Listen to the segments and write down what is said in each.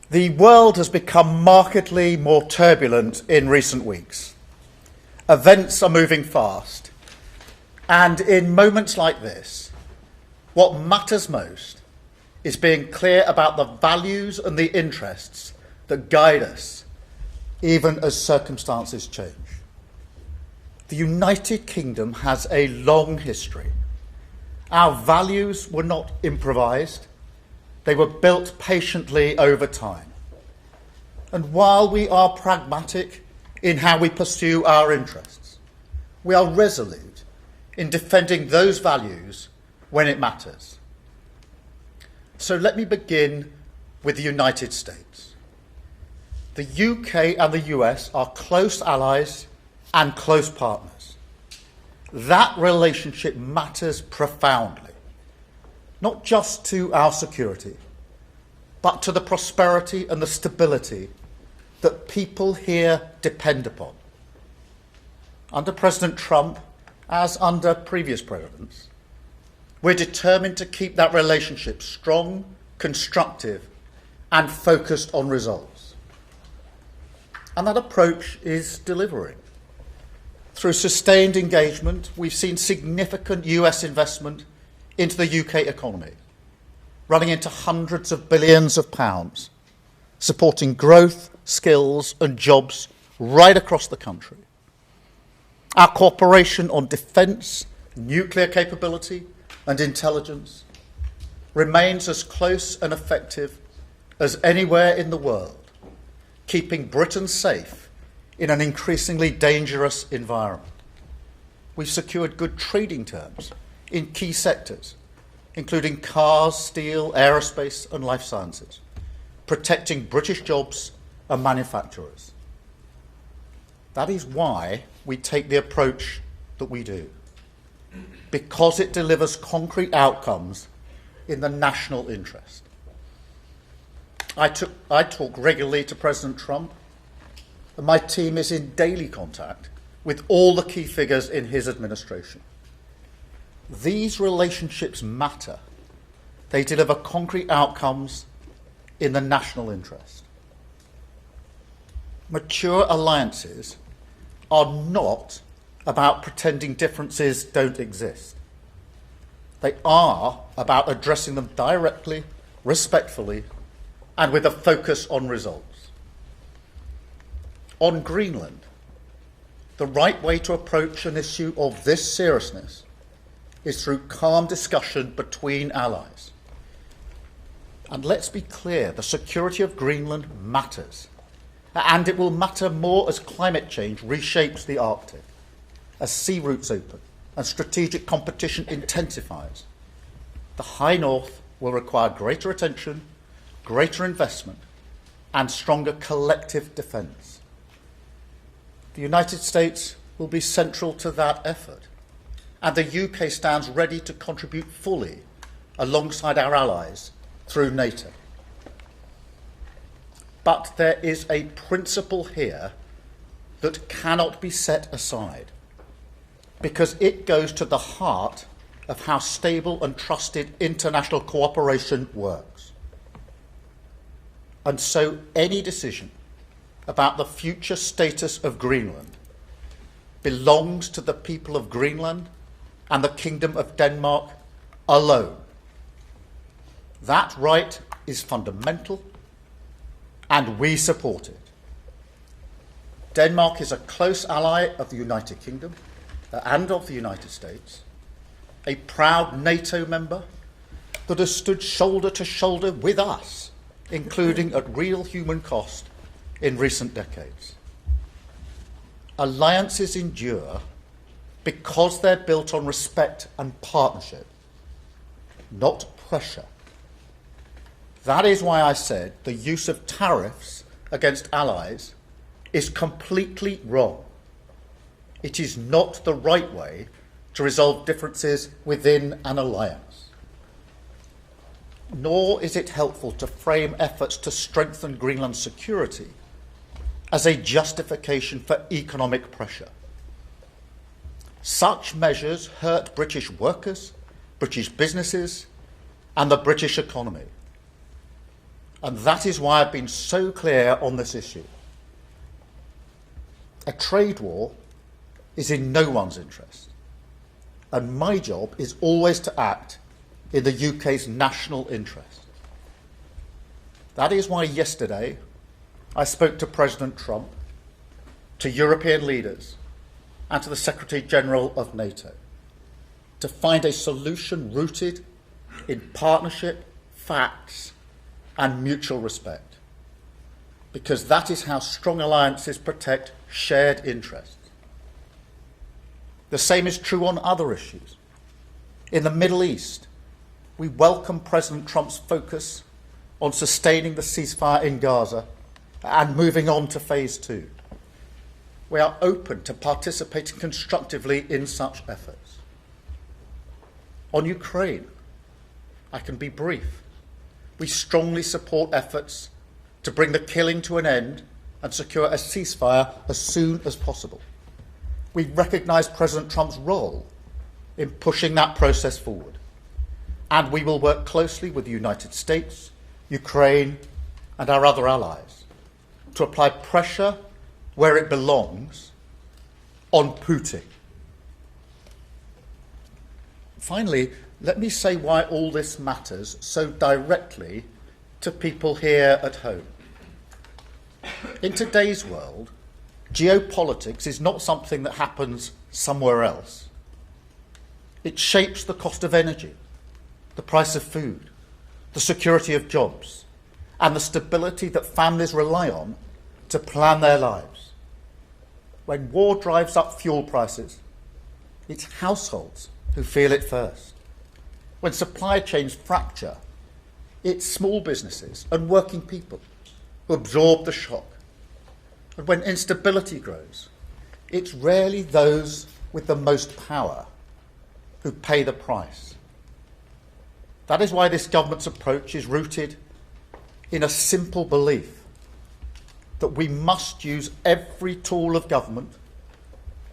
The world has become markedly more turbulent in recent weeks. Events are moving fast, and in moments like this, what matters most is being clear about the values and the interests that guide us, even as circumstances change. The United Kingdom has a long history. Our values were not improvised. They were built patiently over time. And while we are pragmatic in how we pursue our interests, we are resolute in defending those values when it matters. So let me begin with the United States. The UK and the US are close allies and close partners. That relationship matters profoundly, not just to our security, but to the prosperity and the stability that people here depend upon. Under President Trump, as under previous presidents, we're determined to keep that relationship strong, constructive, and focused on results. And that approach is delivering. Through sustained engagement, we've seen significant US investment into the UK economy, running into hundreds of billions of pounds, supporting growth, skills and jobs right across the country. Our cooperation on defence, nuclear capability and intelligence remains as close and effective as anywhere in the world, keeping Britain safe in an increasingly dangerous environment. We've secured good trading terms in key sectors, including cars, steel, aerospace and life sciences, protecting British jobs and manufacturers. That is why we take the approach that we do, because it delivers concrete outcomes in the national interest. I talk regularly to President Trump, and my team is in daily contact with all the key figures in his administration. These relationships matter. They deliver concrete outcomes in the national interest. Mature alliances are not about pretending differences don't exist. They are about addressing them directly, respectfully, and with a focus on results. On Greenland, the right way to approach an issue of this seriousness is through calm discussion between allies. And let's be clear, the security of Greenland matters. And it will matter more as climate change reshapes the Arctic, as sea routes open and strategic competition intensifies. The High North will require greater attention, greater investment, and stronger collective defence. The United States will be central to that effort, and the UK stands ready to contribute fully alongside our allies through NATO. But there is a principle here that cannot be set aside, because it goes to the heart of how stable and trusted international cooperation works. And so any decision about the future status of Greenland belongs to the people of Greenland and the Kingdom of Denmark alone. That right is fundamental, and we support it. Denmark is a close ally of the United Kingdom and of the United States, a proud NATO member that has stood shoulder to shoulder with us, including at real human cost in recent decades. Alliances endure because they're built on respect and partnership, not pressure. That is why I said the use of tariffs against allies is completely wrong. It is not the right way to resolve differences within an alliance. Nor is it helpful to frame efforts to strengthen Greenland's security as a justification for economic pressure. Such measures hurt British workers, British businesses, and the British economy. And that is why I've been so clear on this issue. A trade war is in no one's interest. And my job is always to act in the UK's national interest. That is why yesterday I spoke to President Trump, to European leaders, and to the Secretary General of NATO to find a solution rooted in partnership, facts, and mutual respect. Because that is how strong alliances protect shared interests. The same is true on other issues. In the Middle East, we welcome President Trump's focus on sustaining the ceasefire in Gaza and moving on to phase 2. We are open to participating constructively in such efforts. On Ukraine, I can be brief. We strongly support efforts to bring the killing to an end and secure a ceasefire as soon as possible. We recognise President Trump's role in pushing that process forward. And we will work closely with the United States, Ukraine, and our other allies to apply pressure where it belongs on Putin. Finally, let me say why all this matters so directly to people here at home. In today's world, geopolitics is not something that happens somewhere else. It shapes the cost of energy, the price of food, the security of jobs, and the stability that families rely on to plan their lives. When war drives up fuel prices, it's households who feel it first. When supply chains fracture, it's small businesses and working people who absorb the shock. And when instability grows, it's rarely those with the most power who pay the price. That is why this government's approach is rooted in a simple belief that we must use every tool of government,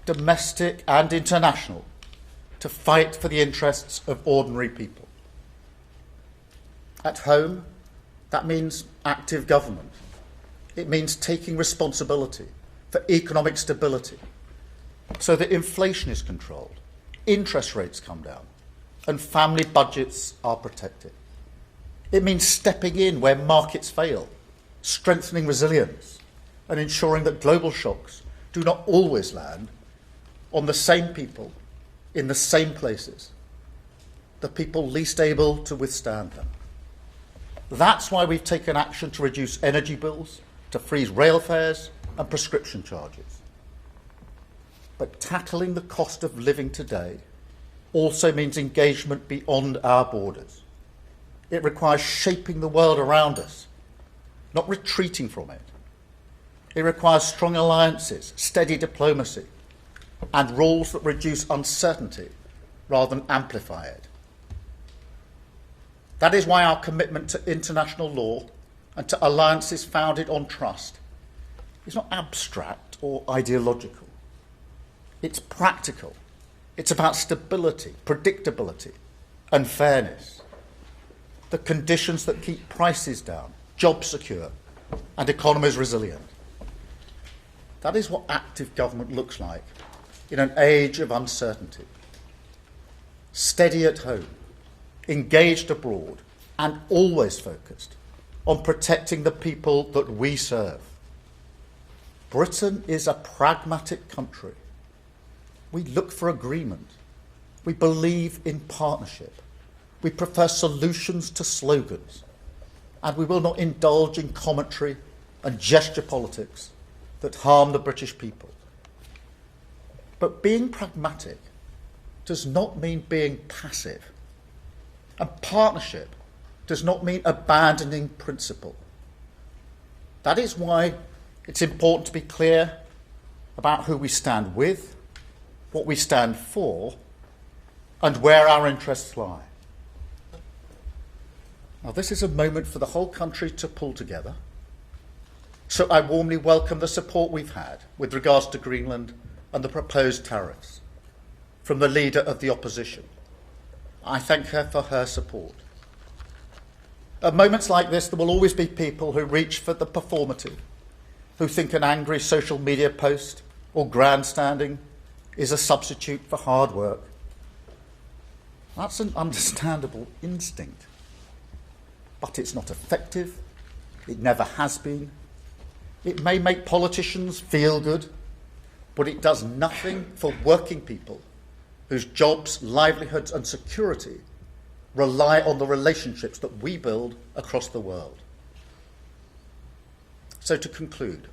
domestic and international, to fight for the interests of ordinary people. At home, that means active government. It means taking responsibility for economic stability so that inflation is controlled, interest rates come down, and family budgets are protected. It means stepping in where markets fail, strengthening resilience, and ensuring that global shocks do not always land on the same people in the same places, the people least able to withstand them. That's why we've taken action to reduce energy bills, to freeze rail fares and prescription charges. But tackling the cost of living today also means engagement beyond our borders. It requires shaping the world around us, not retreating from it. It requires strong alliances, steady diplomacy, and rules that reduce uncertainty rather than amplify it. That is why our commitment to international law and to alliances founded on trust is not abstract or ideological. It's practical. It's about stability, predictability, and fairness. The conditions that keep prices down, jobs secure, and economies resilient. That is what active government looks like in an age of uncertainty. Steady at home, engaged abroad, and always focused on protecting the people that we serve. Britain is a pragmatic country. We look for agreement. We believe in partnership. We prefer solutions to slogans. And we will not indulge in commentary and gesture politics that harm the British people. But being pragmatic does not mean being passive. And partnership does not mean abandoning principle. That is why it's important to be clear about who we stand with, what we stand for, and where our interests lie. Now, this is a moment for the whole country to pull together. So I warmly welcome the support we've had with regards to Greenland and the proposed tariffs from the leader of the opposition. I thank her for her support. At moments like this, there will always be people who reach for the performative, who think an angry social media post or grandstanding is a substitute for hard work. That's an understandable instinct, but it's not effective. It never has been. It may make politicians feel good, but it does nothing for working people whose jobs, livelihoods and security rely on the relationships that we build across the world. So to conclude,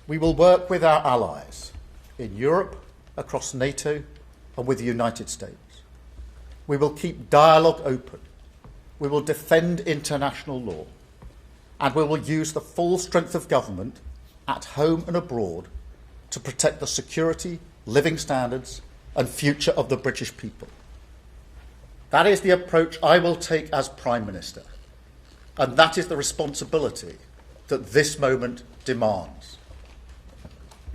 we will work with our allies in Europe, across NATO and with the United States. We will keep dialogue open. We will defend international law. And we will use the full strength of government at home and abroad to protect the security, living standards and future of the British people. That is the approach I will take as Prime Minister, and that is the responsibility that this moment demands.